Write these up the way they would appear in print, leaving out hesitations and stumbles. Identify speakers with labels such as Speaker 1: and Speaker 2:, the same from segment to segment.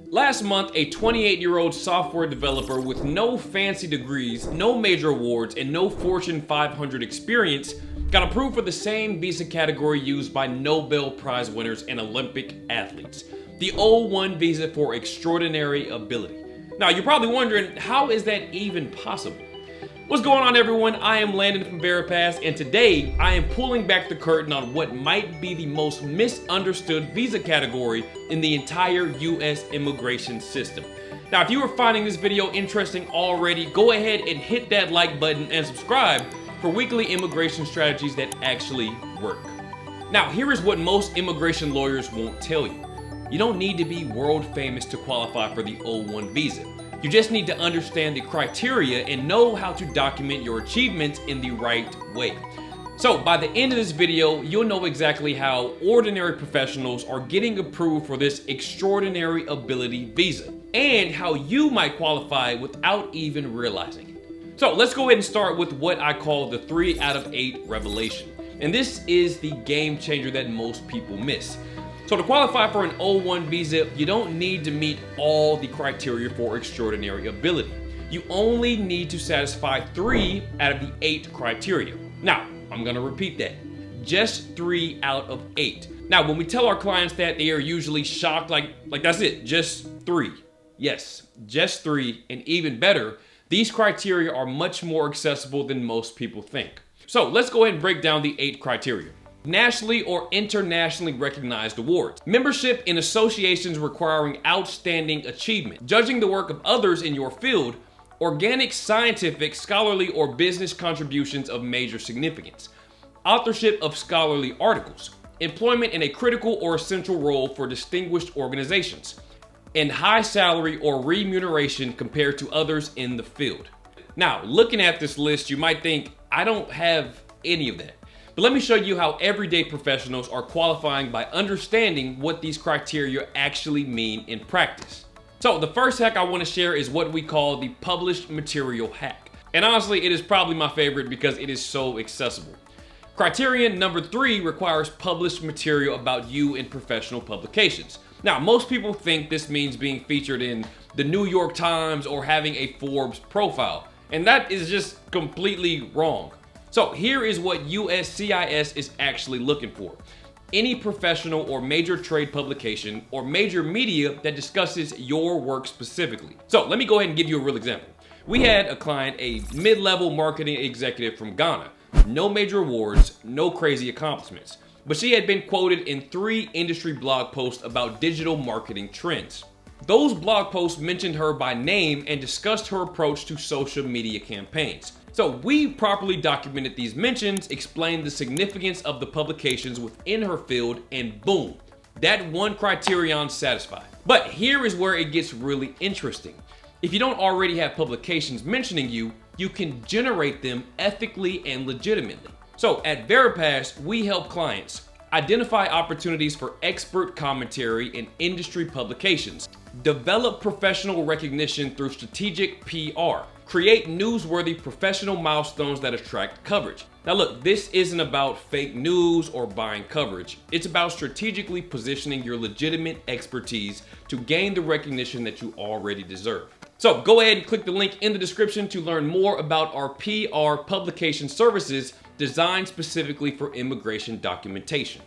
Speaker 1: Last month, a 28-year-old software developer with no fancy degrees, no major awards, and no Fortune 500 experience got approved for the same visa category used by Nobel Prize winners and Olympic athletes, the O-1 visa for extraordinary ability. Now, you're probably wondering, how is that even possible? What's going on, everyone? I am Landon from VeriPass, and today I am pulling back the curtain on what might be the most misunderstood visa category in the entire US immigration system. Now, if you are finding this video interesting already, go ahead and hit that like button and subscribe for weekly immigration strategies that actually work. Now, here is what most immigration lawyers won't tell you. You don't need to be world famous to qualify for the O-1 visa. You just need to understand the criteria and know how to document your achievements in the right way. So by the end of this video, you'll know exactly how ordinary professionals are getting approved for this extraordinary ability visa and how you might qualify without even realizing it. So let's go ahead and start with what I call the 3 out of 8 revelation. And this is the game changer that most people miss. So to qualify for an O-1 visa, you don't need to meet all the criteria for extraordinary ability. You only need to satisfy 3 out of the 8 criteria. Now, I'm gonna repeat that. Just 3 out of 8. Now, when we tell our clients that, they are usually shocked, like that's it, just 3. Yes, just 3, and even better, these criteria are much more accessible than most people think. So let's go ahead and break down the 8 criteria. Nationally or internationally recognized awards, membership in associations requiring outstanding achievement, judging the work of others in your field, organic, scientific, scholarly, or business contributions of major significance, authorship of scholarly articles, employment in a critical or essential role for distinguished organizations, and high salary or remuneration compared to others in the field. Now, looking at this list, you might think, I don't have any of that. But let me show you how everyday professionals are qualifying by understanding what these criteria actually mean in practice. So the first hack I want to share is what we call the published material hack. And honestly, it is probably my favorite because it is so accessible. Criterion number 3 requires published material about you in professional publications. Now, most people think this means being featured in the New York Times or having a Forbes profile. And that is just completely wrong. So here is what USCIS is actually looking for. Any professional or major trade publication or major media that discusses your work specifically. So let me go ahead and give you a real example. We had a client, a mid-level marketing executive from Ghana. No major awards, no crazy accomplishments. But she had been quoted in 3 industry blog posts about digital marketing trends. Those blog posts mentioned her by name and discussed her approach to social media campaigns. So we properly documented these mentions, explained the significance of the publications within her field, and boom, that one criterion satisfied. But here is where it gets really interesting. If you don't already have publications mentioning you, you can generate them ethically and legitimately. So at VeriPass, we help clients identify opportunities for expert commentary in industry publications, develop professional recognition through strategic PR, create newsworthy professional milestones that attract coverage. Now look, this isn't about fake news or buying coverage. It's about strategically positioning your legitimate expertise to gain the recognition that you already deserve. So go ahead and click the link in the description to learn more about our PR publication services designed specifically for immigration documentation.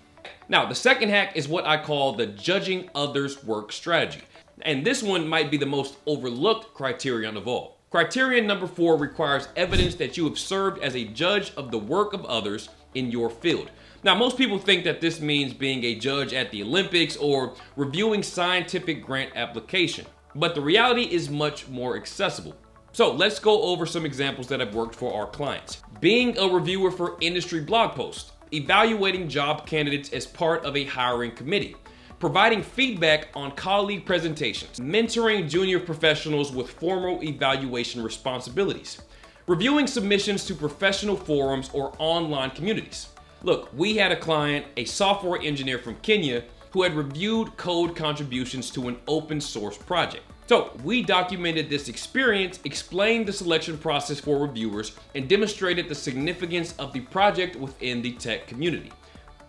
Speaker 1: Now, the second hack is what I call the judging others' work strategy. And this one might be the most overlooked criterion of all. Criterion number 4 requires evidence that you have served as a judge of the work of others in your field. Now, most people think that this means being a judge at the Olympics or reviewing scientific grant application, but the reality is much more accessible. So let's go over some examples that have worked for our clients. Being a reviewer for industry blog posts, evaluating job candidates as part of a hiring committee, providing feedback on colleague presentations, mentoring junior professionals with formal evaluation responsibilities, reviewing submissions to professional forums or online communities. Look, we had a client, a software engineer from Kenya, who had reviewed code contributions to an open source project. So we documented this experience, explained the selection process for reviewers, and demonstrated the significance of the project within the tech community.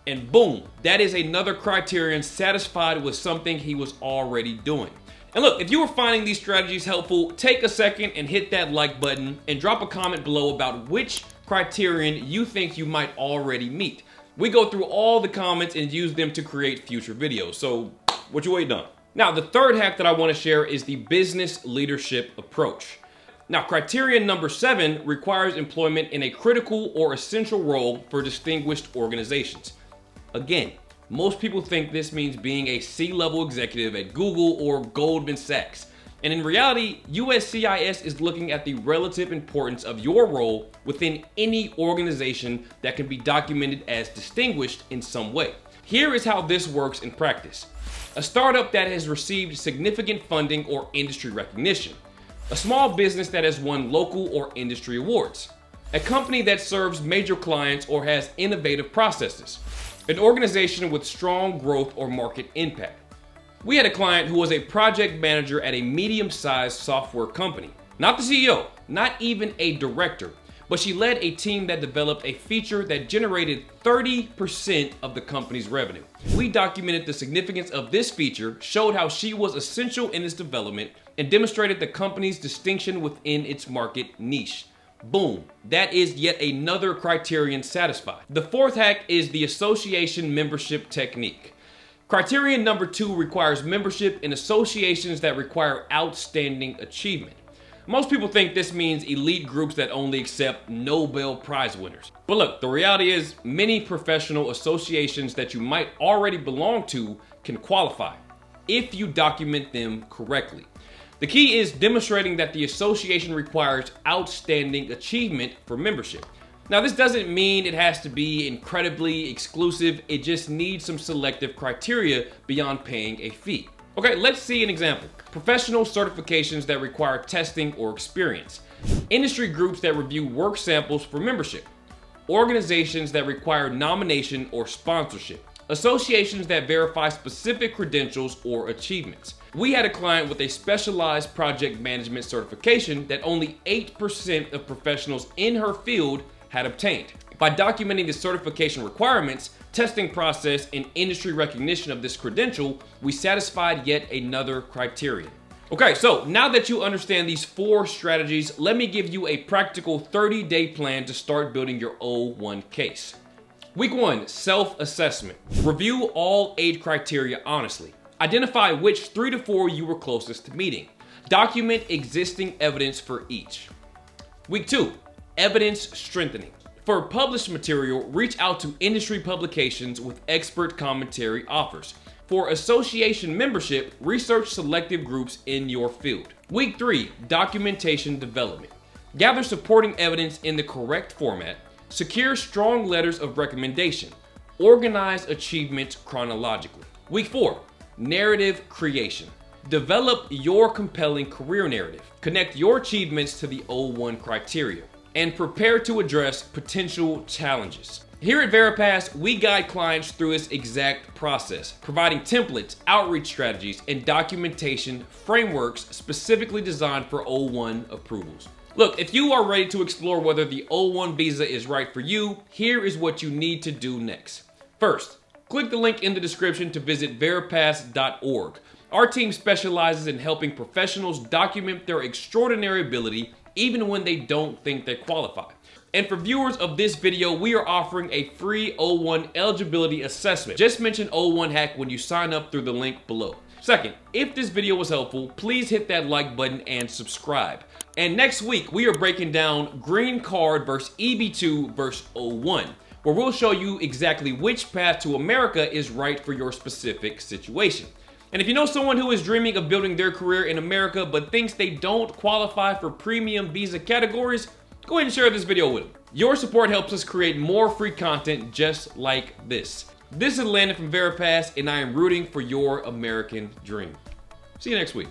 Speaker 1: And boom, that is another criterion satisfied with something he was already doing. And look, if you are finding these strategies helpful, take a second and hit that like button and drop a comment below about which criterion you think you might already meet. We go through all the comments and use them to create future videos. So what you waiting on? Now, the third hack that I want to share is the business leadership approach. Now, criterion number 7 requires employment in a critical or essential role for distinguished organizations. Again, most people think this means being a C-level executive at Google or Goldman Sachs. And in reality, USCIS is looking at the relative importance of your role within any organization that can be documented as distinguished in some way. Here is how this works in practice. A startup that has received significant funding or industry recognition. A small business that has won local or industry awards. A company that serves major clients or has innovative processes. An organization with strong growth or market impact. We had a client who was a project manager at a medium-sized software company. Not the CEO, not even a director, but she led a team that developed a feature that generated 30% of the company's revenue. We documented the significance of this feature, showed how she was essential in its development, and demonstrated the company's distinction within its market niche. Boom, that is yet another criterion satisfied. The fourth hack is the association membership technique. Criterion number 2 requires membership in associations that require outstanding achievement. Most people think this means elite groups that only accept Nobel Prize winners. But look, the reality is many professional associations that you might already belong to can qualify if you document them correctly. The key is demonstrating that the association requires outstanding achievement for membership. Now, this doesn't mean it has to be incredibly exclusive. It just needs some selective criteria beyond paying a fee. Okay, let's see an example. Professional certifications that require testing or experience. Industry groups that review work samples for membership. Organizations that require nomination or sponsorship. Associations that verify specific credentials or achievements. We had a client with a specialized project management certification that only 8% of professionals in her field had obtained. By documenting the certification requirements, testing process, and industry recognition of this credential, we satisfied yet another criterion. Okay, so now that you understand these 4 strategies, let me give you a practical 30-day plan to start building your O-1 case. Week 1, self-assessment. Review all 8 criteria honestly. Identify which 3 to 4 you were closest to meeting. Document existing evidence for each. Week 2, evidence strengthening. For published material, reach out to industry publications with expert commentary offers. For association membership, research selective groups in your field. Week 3, documentation development. Gather supporting evidence in the correct format. Secure strong letters of recommendation. Organize achievements chronologically. Week 4, narrative creation. Develop your compelling career narrative. Connect your achievements to the O-1 criteria. And prepare to address potential challenges. Here at VeriPass, we guide clients through this exact process, providing templates, outreach strategies, and documentation frameworks specifically designed for O-1 approvals. Look, if you are ready to explore whether the O-1 visa is right for you, here is what you need to do next. First, click the link in the description to visit veripass.org. Our team specializes in helping professionals document their extraordinary ability even when they don't think they qualify. And for viewers of this video, we are offering a free O-1 eligibility assessment. Just mention O-1 hack when you sign up through the link below. Second, if this video was helpful, please hit that like button and subscribe. And next week, we are breaking down green card versus EB2 versus O-1, where we'll show you exactly which path to America is right for your specific situation. And if you know someone who is dreaming of building their career in America but thinks they don't qualify for premium visa categories, go ahead and share this video with them. Your support helps us create more free content just like this. This is Landon from VeriPass, and I am rooting for your American dream. See you next week.